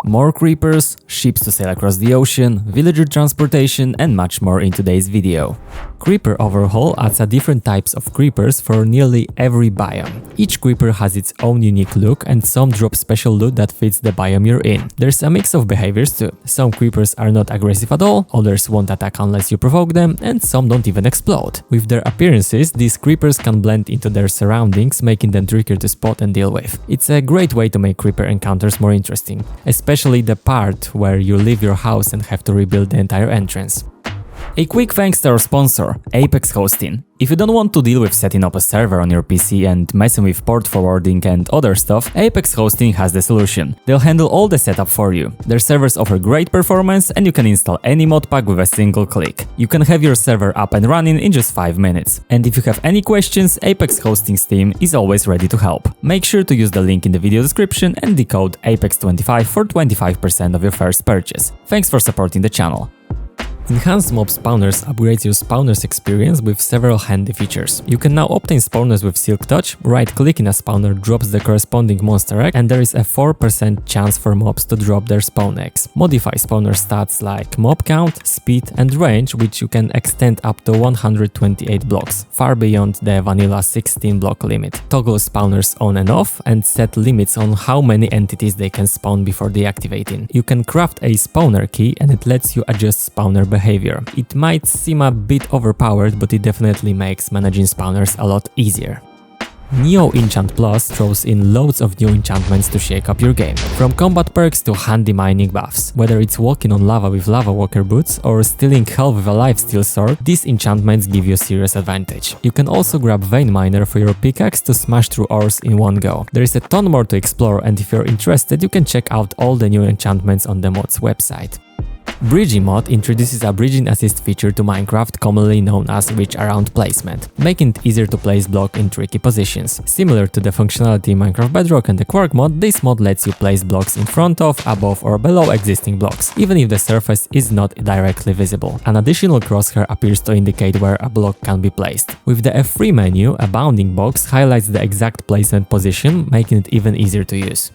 More creepers, ships to sail across the ocean, villager transportation and much more in today's video. Creeper Overhaul adds different types of creepers for nearly every biome. Each creeper has its own unique look and some drop special loot that fits the biome you're in. There's a mix of behaviors too. Some creepers are not aggressive at all, others won't attack unless you provoke them, and some don't even explode. With their appearances, these creepers can blend into their surroundings, making them trickier to spot and deal with. It's a great way to make creeper encounters more interesting, especially the part where you leave your house and have to rebuild the entire entrance. A quick thanks to our sponsor, Apex Hosting. If you don't want to deal with setting up a server on your PC and messing with port forwarding and other stuff, Apex Hosting has the solution. They'll handle all the setup for you. Their servers offer great performance and you can install any mod pack with a single click. You can have your server up and running in just 5 minutes. And if you have any questions, Apex Hosting's team is always ready to help. Make sure to use the link in the video description and the code APEX25 for 25% of your first purchase. Thanks for supporting the channel. Enhanced Mob Spawners upgrades your spawners experience with several handy features. You can now obtain spawners with Silk Touch, right-clicking a spawner drops the corresponding monster egg, and there is a 4% chance for mobs to drop their spawn eggs. Modify spawner stats like mob count, speed and range, which you can extend up to 128 blocks, far beyond the vanilla 16 block limit. Toggle spawners on and off and set limits on how many entities they can spawn before deactivating. You can craft a spawner key and it lets you adjust spawner behavior. It might seem a bit overpowered, but it definitely makes managing spawners a lot easier. Neo Enchant Plus throws in loads of new enchantments to shake up your game. From combat perks to handy mining buffs. Whether it's walking on lava with lava walker boots or stealing health with a lifesteal sword, these enchantments give you a serious advantage. You can also grab Vein Miner for your pickaxe to smash through ores in one go. There is a ton more to explore, and if you're interested, you can check out all the new enchantments on the mod's website. Bridging mod introduces a bridging assist feature to Minecraft, commonly known as reach around placement, making it easier to place block in tricky positions. Similar to the functionality in Minecraft Bedrock and the Quark mod, this mod lets you place blocks in front of, above or below existing blocks, even if the surface is not directly visible. An additional crosshair appears to indicate where a block can be placed. With the F3 menu, a bounding box highlights the exact placement position, making it even easier to use.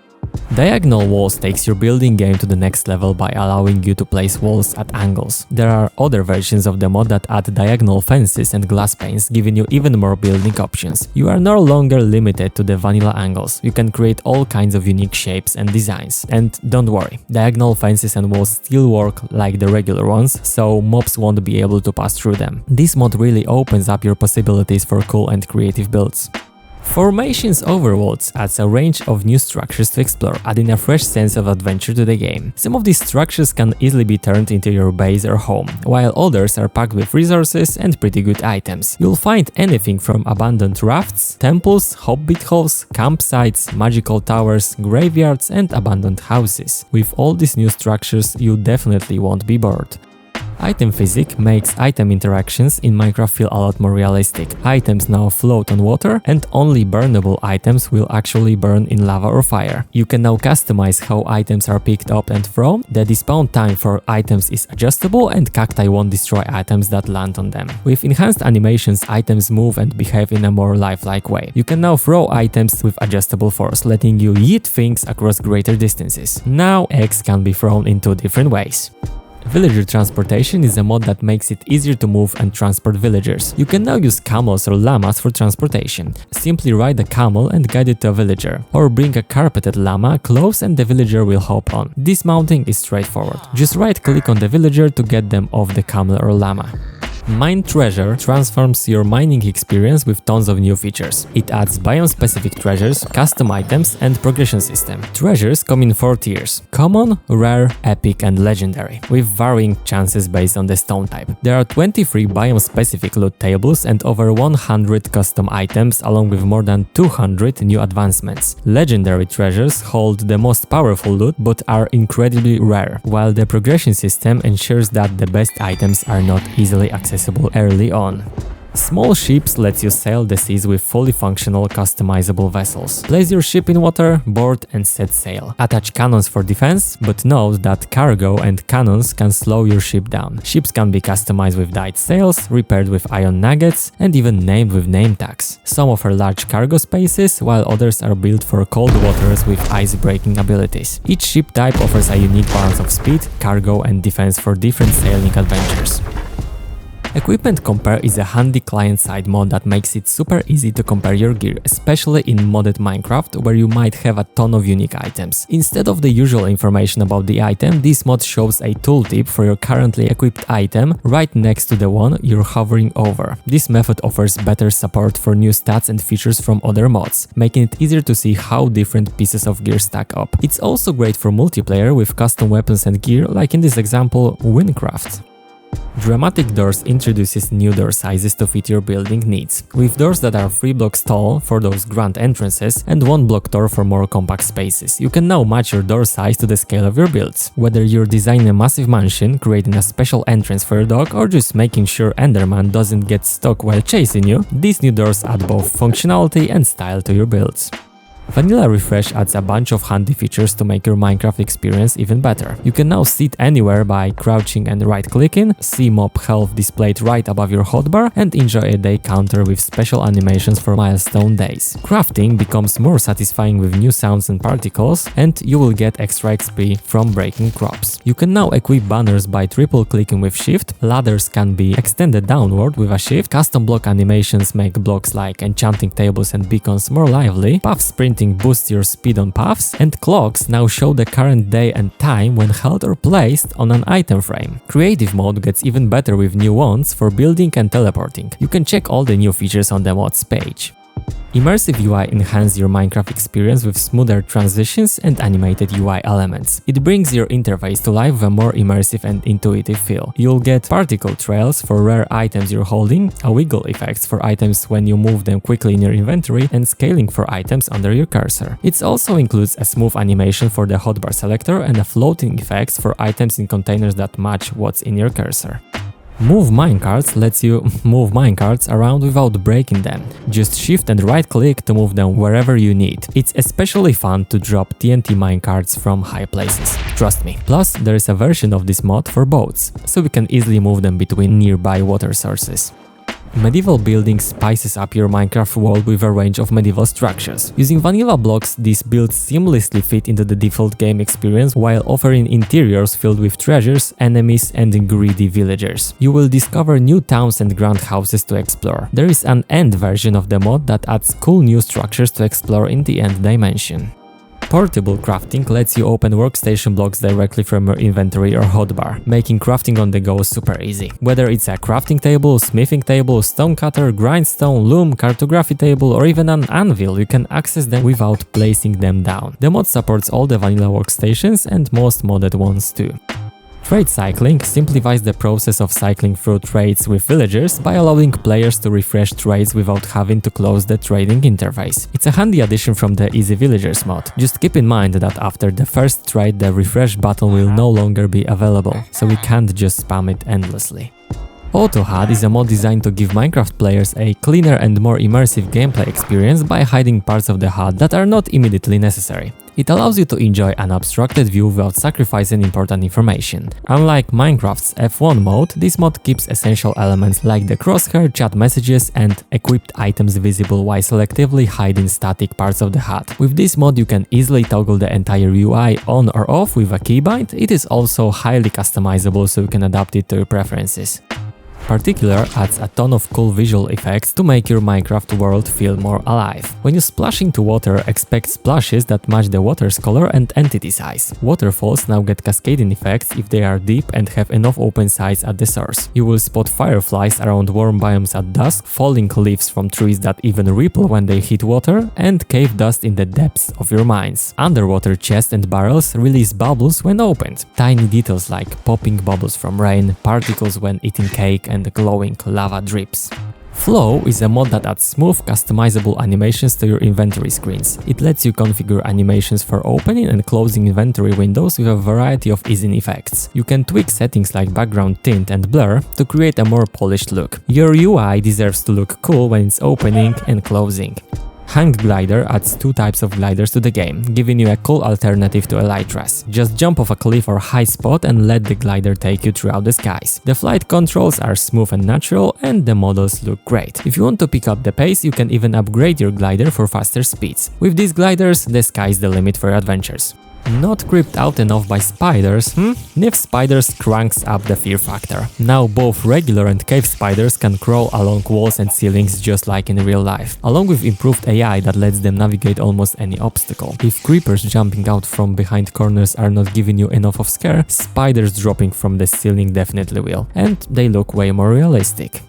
Diagonal walls takes your building game to the next level by allowing you to place walls at angles. There are other versions of the mod that add diagonal fences and glass panes, giving you even more building options. You are no longer limited to the vanilla angles. You can create all kinds of unique shapes and designs. And don't worry, diagonal fences and walls still work like the regular ones, so mobs won't be able to pass through them. This mod really opens up your possibilities for cool and creative builds. Formations Overworld adds a range of new structures to explore, adding a fresh sense of adventure to the game. Some of these structures can easily be turned into your base or home, while others are packed with resources and pretty good items. You'll find anything from abandoned rafts, temples, hobbit holes, campsites, magical towers, graveyards and abandoned houses. With all these new structures, you definitely won't be bored. ItemPhysic makes item interactions in Minecraft feel a lot more realistic. Items now float on water and only burnable items will actually burn in lava or fire. You can now customize how items are picked up and thrown, the despawn time for items is adjustable and cacti won't destroy items that land on them. With enhanced animations, items move and behave in a more lifelike way. You can now throw items with adjustable force, letting you yeet things across greater distances. Now eggs can be thrown in 2 different ways. Villager transportation is a mod that makes it easier to move and transport villagers. You can now use camels or llamas for transportation. Simply ride a camel and guide it to a villager, or bring a carpeted llama close and the villager will hop on. Dismounting is straightforward. Just right-click on the villager to get them off the camel or llama. Mine Treasure transforms your mining experience with tons of new features. It adds biome-specific treasures, custom items and progression system. Treasures come in 4 tiers: common, rare, epic and legendary, with varying chances based on the stone type. There are 23 biome-specific loot tables and over 100 custom items, along with more than 200 new advancements. Legendary treasures hold the most powerful loot but are incredibly rare, while the progression system ensures that the best items are not easily accessible early on. Small Ships lets you sail the seas with fully functional customizable vessels. Place your ship in water, board and set sail. Attach cannons for defense, but note that cargo and cannons can slow your ship down. Ships can be customized with dyed sails, repaired with iron nuggets, and even named with name tags. Some offer large cargo spaces, while others are built for cold waters with ice-breaking abilities. Each ship type offers a unique balance of speed, cargo and defense for different sailing adventures. Equipment Compare is a handy client-side mod that makes it super easy to compare your gear, especially in modded Minecraft, where you might have a ton of unique items. Instead of the usual information about the item, this mod shows a tooltip for your currently equipped item right next to the one you're hovering over. This method offers better support for new stats and features from other mods, making it easier to see how different pieces of gear stack up. It's also great for multiplayer with custom weapons and gear, like in this example, Minecarts. Dramatic Doors introduces new door sizes to fit your building needs, with doors that are 3 blocks tall for those grand entrances and 1 block tall for more compact spaces. You can now match your door size to the scale of your builds. Whether you're designing a massive mansion, creating a special entrance for your dog, or just making sure Enderman doesn't get stuck while chasing you, these new doors add both functionality and style to your builds. Vanilla Refresh adds a bunch of handy features to make your Minecraft experience even better. You can now sit anywhere by crouching and right-clicking, see mob health displayed right above your hotbar, and enjoy a day counter with special animations for milestone days. Crafting becomes more satisfying with new sounds and particles, and you will get extra XP from breaking crops. You can now equip banners by triple-clicking with Shift, ladders can be extended downward with a Shift, custom block animations make blocks like enchanting tables and beacons more lively, path sprinting boosts your speed on paths, and clocks now show the current day and time when held or placed on an item frame. Creative mode gets even better with new wands for building and teleporting. You can check all the new features on the mods page. Immersive UI enhances your Minecraft experience with smoother transitions and animated UI elements. It brings your interface to life with a more immersive and intuitive feel. You'll get particle trails for rare items you're holding, a wiggle effects for items when you move them quickly in your inventory, and scaling for items under your cursor. It also includes a smooth animation for the hotbar selector and a floating effects for items in containers that match what's in your cursor. Move Minecarts lets you move minecarts around without breaking them. Just shift and right click to move them wherever you need. It's especially fun to drop TNT minecarts from high places, trust me. Plus, there is a version of this mod for boats, so we can easily move them between nearby water sources. Medieval building spices up your Minecraft world with a range of medieval structures. Using vanilla blocks, these builds seamlessly fit into the default game experience while offering interiors filled with treasures, enemies, and greedy villagers. You will discover new towns and grand houses to explore. There is an end version of the mod that adds cool new structures to explore in the end dimension. Portable crafting lets you open workstation blocks directly from your inventory or hotbar, making crafting on the go super easy. Whether it's a crafting table, smithing table, stone cutter, grindstone, loom, cartography table, or even an anvil, you can access them without placing them down. The mod supports all the vanilla workstations and most modded ones too. Trade cycling simplifies the process of cycling through trades with villagers by allowing players to refresh trades without having to close the trading interface. It's a handy addition from the Easy Villagers mod. Just keep in mind that after the first trade the refresh button will no longer be available, so we can't just spam it endlessly. AutoHUD is a mod designed to give Minecraft players a cleaner and more immersive gameplay experience by hiding parts of the HUD that are not immediately necessary. It allows you to enjoy an abstracted view without sacrificing important information. Unlike Minecraft's F1 mode, this mod keeps essential elements like the crosshair, chat messages, and equipped items visible while selectively hiding static parts of the HUD. With this mod you can easily toggle the entire UI on or off with a keybind. It is also highly customizable, so you can adapt it to your preferences. Particular adds a ton of cool visual effects to make your Minecraft world feel more alive. When you splash into water, expect splashes that match the water's color and entity size. Waterfalls now get cascading effects if they are deep and have enough open sides at the source. You will spot fireflies around warm biomes at dusk, falling leaves from trees that even ripple when they hit water, and cave dust in the depths of your mines. Underwater chests and barrels release bubbles when opened. Tiny details like popping bubbles from rain, particles when eating cake, and glowing lava drips. Flow is a mod that adds smooth, customizable animations to your inventory screens. It lets you configure animations for opening and closing inventory windows with a variety of easing effects. You can tweak settings like background tint and blur to create a more polished look. Your UI deserves to look cool when it's opening and closing. Hang Glider adds 2 types of gliders to the game, giving you a cool alternative to elytras. Just jump off a cliff or high spot and let the glider take you throughout the skies. The flight controls are smooth and natural, and the models look great. If you want to pick up the pace, you can even upgrade your glider for faster speeds. With these gliders, the sky's the limit for your adventures. Not creeped out enough by spiders? Nif Spiders cranks up the fear factor. Now both regular and cave spiders can crawl along walls and ceilings just like in real life, along with improved AI that lets them navigate almost any obstacle. If creepers jumping out from behind corners are not giving you enough of scare, spiders dropping from the ceiling definitely will, and they look way more realistic.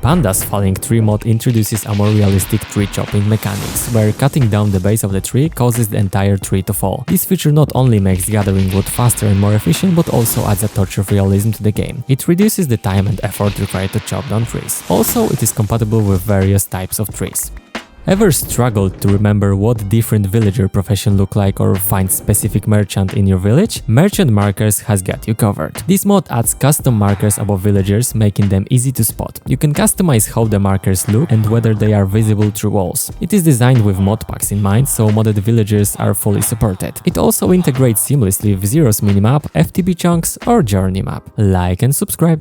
Panda's Falling Tree mod introduces a more realistic tree chopping mechanics, where cutting down the base of the tree causes the entire tree to fall. This feature not only makes gathering wood faster and more efficient, but also adds a touch of realism to the game. It reduces the time and effort required to chop down trees. Also, it is compatible with various types of trees. Ever struggled to remember what different villager profession look like or find specific merchant in your village? Merchant Markers has got you covered. This mod adds custom markers above villagers, making them easy to spot. You can customize how the markers look and whether they are visible through walls. It is designed with mod packs in mind, so modded villagers are fully supported. It also integrates seamlessly with Zero's minimap, FTB chunks or journey map. Like and subscribe.